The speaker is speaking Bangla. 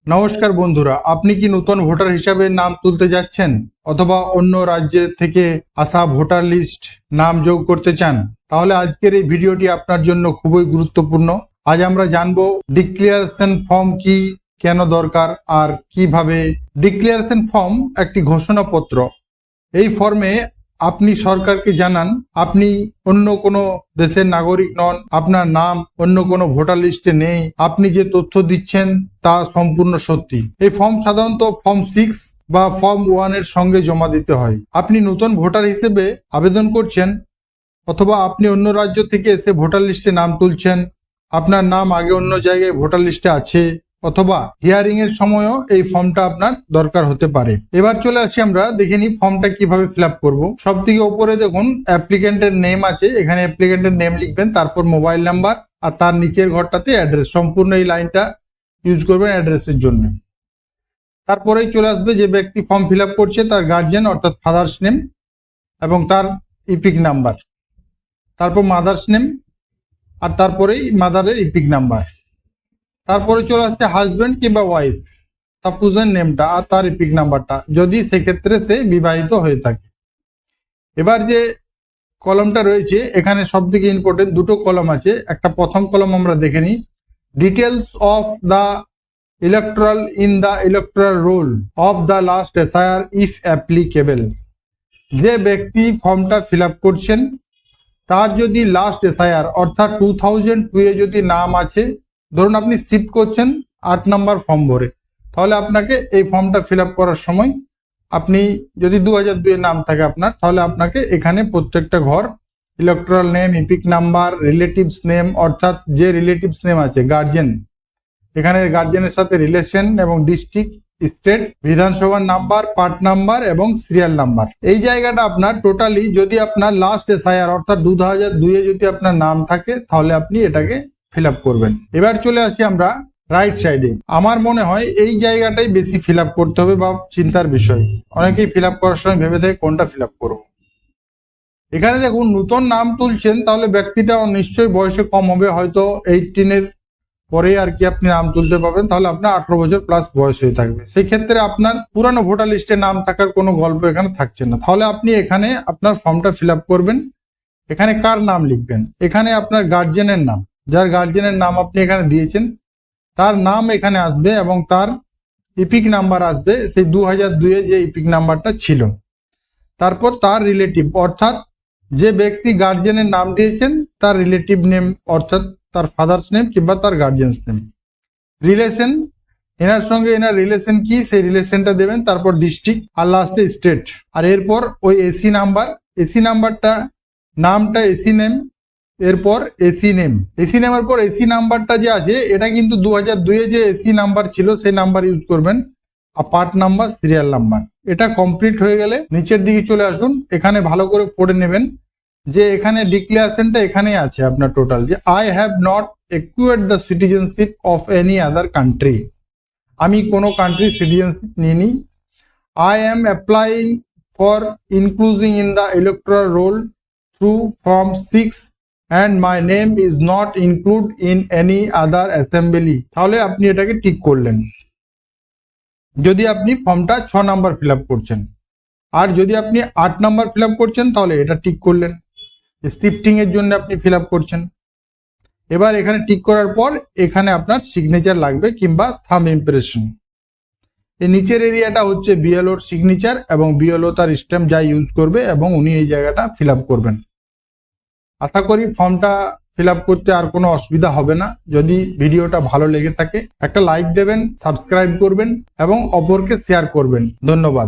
নমস্কার বন্ধুরা, আপনি কি নতুন ভোটার হিসাবে নাম তুলতে যাচ্ছেন অথবা অন্য রাজ্য থেকে আসা ভোটার লিস্ট নাম যোগ করতে চান? তাহলে আজকের এই ভিডিওটি আপনার জন্য খুবই গুরুত্বপূর্ণ। আজ আমরা জানবো ডিক্লারেশন ফর্ম কি, কেন দরকার আর কিভাবে। ডিক্লারেশন ফর্ম একটি ঘোষণাপত্র। এই ফর্মে আপনি সরকারকে জানান আপনি অন্য কোনো দেশের নাগরিক নন, আপনার নাম অন্য কোনো ভোটার লিস্টে নেই, আপনি যে তথ্য দিচ্ছেন তা সম্পূর্ণ সত্যি। এই ফর্ম সাধারণত ফর্ম 6 বা ফর্ম 1 এর সঙ্গে জমা দিতে হয়। আপনি নতুন ভোটার হিসেবে আবেদন করছেন অথবা আপনি অন্য রাজ্য থেকে এসে ভোটার লিস্টে নাম তুলছেন, আপনার নাম আগে অন্য জায়গায় ভোটার লিস্টে আছে, অথবা হিয়ারিং এর সময়ও এই ফর্মটা আপনার দরকার হতে পারে। এবার চলে আসি, আমরা দেখে নিই ফর্মটা কিভাবে ফিল আপ করবো। সব থেকে উপরে দেখুন অ্যাপ্লিকেন্টের নেম আছে, এখানে অ্যাপ্লিকেন্টের নেম লিখবেন, তারপর মোবাইল নাম্বার আর তার নিচের ঘরটাতে অ্যাড্রেস। সম্পূর্ণ এই লাইনটা ইউজ করবেন অ্যাড্রেসের জন্য। তারপরেই চলে আসবে যে ব্যক্তি ফর্ম ফিল আপ করছে তার গার্জিয়ান অর্থাৎ ফাদার্স নেম এবং তার ইপিক নাম্বার, তারপর মাদার্স নেম আর তারপরেই মাদারের ইপিক নাম্বার। তারপরে চলে আসছে হাজবেন্ড কিংবা ওয়াইফ, সাপোজের নেমটা আর তার ইপিক নাম্বারটা, যদি সেক্ষেত্রে সে বিবাহিত হয়ে থাকে। এবার যে কলমটা রয়েছে এখানে সব থেকে ইম্পর্টেন্ট দুটো কলম আছে। একটা প্রথম কলম আমরা দেখে নিই, details of the electoral in the electoral role of the last SIR if applicable. যে ব্যক্তি ফর্মটা ফিল আপ করছেন তার যদি লাস্ট এসআইআর অর্থাৎ 2002 এ যদি নাম আছে, ধরুন আপনি শিফট করছেন 8 নম্বর ফর্ম ভরে, তাহলে আপনাকে এই ফর্মটা ফিল আপ করার সময় আপনি যদি 2002 এর নাম থাকে আপনার, তাহলে আপনাকে এখানে প্রত্যেকটা ঘর electoral name, epic number, relatives name অর্থাৎ যে রিলেটিভস নেম আছে গার্জিয়ান, এখানে গার্জিয়ানের সাথে রিলেশন এবং ডিস্ট্রিক্ট, স্টেট, বিধানসভার নাম্বার, পার্ট নাম্বার এবং সিরিয়াল নাম্বার। এই জায়গাটা আপনার টোটালি যদি আপনার লাস্ট এসআইআর অর্থাৎ 2002 এ যদি আপনার নাম থাকে তাহলে আপনি এটাকে ফিল আপ করবেন। এবার চলে আসি আমরা রাইট সাইডে। আমার মনে হয় এই জায়গাটাই বেশি ফিল আপ করতে হবে বা চিন্তার বিষয়। অনেকেই ফিল আপ করার সময় ভেবে থাকে কোনটা ফিল আপ করবো। এখানে দেখুন নতুন নাম তুলছেন, তাহলে ব্যক্তিটা নিশ্চয়ই বয়সে কম হবে, হয়তো 18 এর পরে আর কি আপনি নাম তুলতে পারবেন, তাহলে আপনার 18 বছর প্লাস বয়স হয়ে থাকবে। সেই ক্ষেত্রে আপনার পুরানো ভোটার লিস্টে নাম থাকার কোনো গল্প এখানে থাকছে না। তাহলে আপনি এখানে আপনার ফর্মটা ফিল আপ করবেন। এখানে কার নাম লিখবেন, এখানে আপনার গার্জিয়ানের নাম, যার গার্জিয়ানের নাম আপনি এখানে দিয়েছেন তার নাম এখানে আসবে এবং তার ইপিক নাম্বার আসবে, সেই 2002 এ যে ইপিক নাম্বারটা ছিল। তারপর তার রিলেটিভ অর্থাৎ যে ব্যক্তি গার্জিয়ানের নাম দিয়েছেন তার রিলেটিভ নেম অর্থাৎ তার ফাদার্স নেম কিংবা তার গার্জিয়ানস নেম। রিলেশন, এনার সঙ্গে এনার রিলেশন কি সেই রিলেশনটা দেবেন, তারপর ডিস্ট্রিক্ট আর লাস্টে স্টেট। আর এরপর ওই এসি নাম্বার, এসি নাম্বারটা নামটা এসি নেম, এরপর এসি নেম, এসি নেমের পর এসি নাম্বারটা যে আছে এটা কিন্তু 2002 এ যে এসি নাম্বার ছিল সেই নাম্বার ইউজ করবেন, আর পার্ট নাম্বার, সিরিয়াল নাম্বার। এটা কমপ্লিট হয়ে গেলে নিচের দিকে চলে আসুন, এখানে ভালো করে পড়ে নেবেন যে এখানে ডিক্লারেশনটা এখানেই আছে আপনার টোটাল, যে I have not acquired the citizenship of any other country. আমি কোনো কান্ট্রির সিটিজেনশিপ নিইনি। I am applying for inclusion in the electoral roll through form 6 and my name is not included in any other assembly। তাহলে আপনি এটাকে টিক করলেন যদি আপনি ফর্মটা 6 নাম্বার ফিল আপ করছেন, আর যদি আপনি 8 নাম্বার ফিল আপ করছেন তাহলে এটা টিক করলেন, শিফটিং এর জন্য আপনি ফিল আপ করছেন। এবার এখানে টিক করার পর এখানে আপনার সিগনেচার লাগবে কিংবা থাম্ব ইমপ্রেশন। এই নিচের এরিয়াটা হচ্ছে বিএলওর সিগনেচার এবং বিএলও তার স্ট্যাম্প যা ইউজ করবে এবং উনি এই জায়গাটা ফিল আপ করবেন। আশা করি ফর্মটা ফিল আপ করতে আর কোনো অসুবিধা হবে না। যদি ভিডিওটা ভালো লেগে থাকে একটা লাইক দেবেন, সাবস্ক্রাইব করবেন এবং অপরকে শেয়ার করবেন। ধন্যবাদ।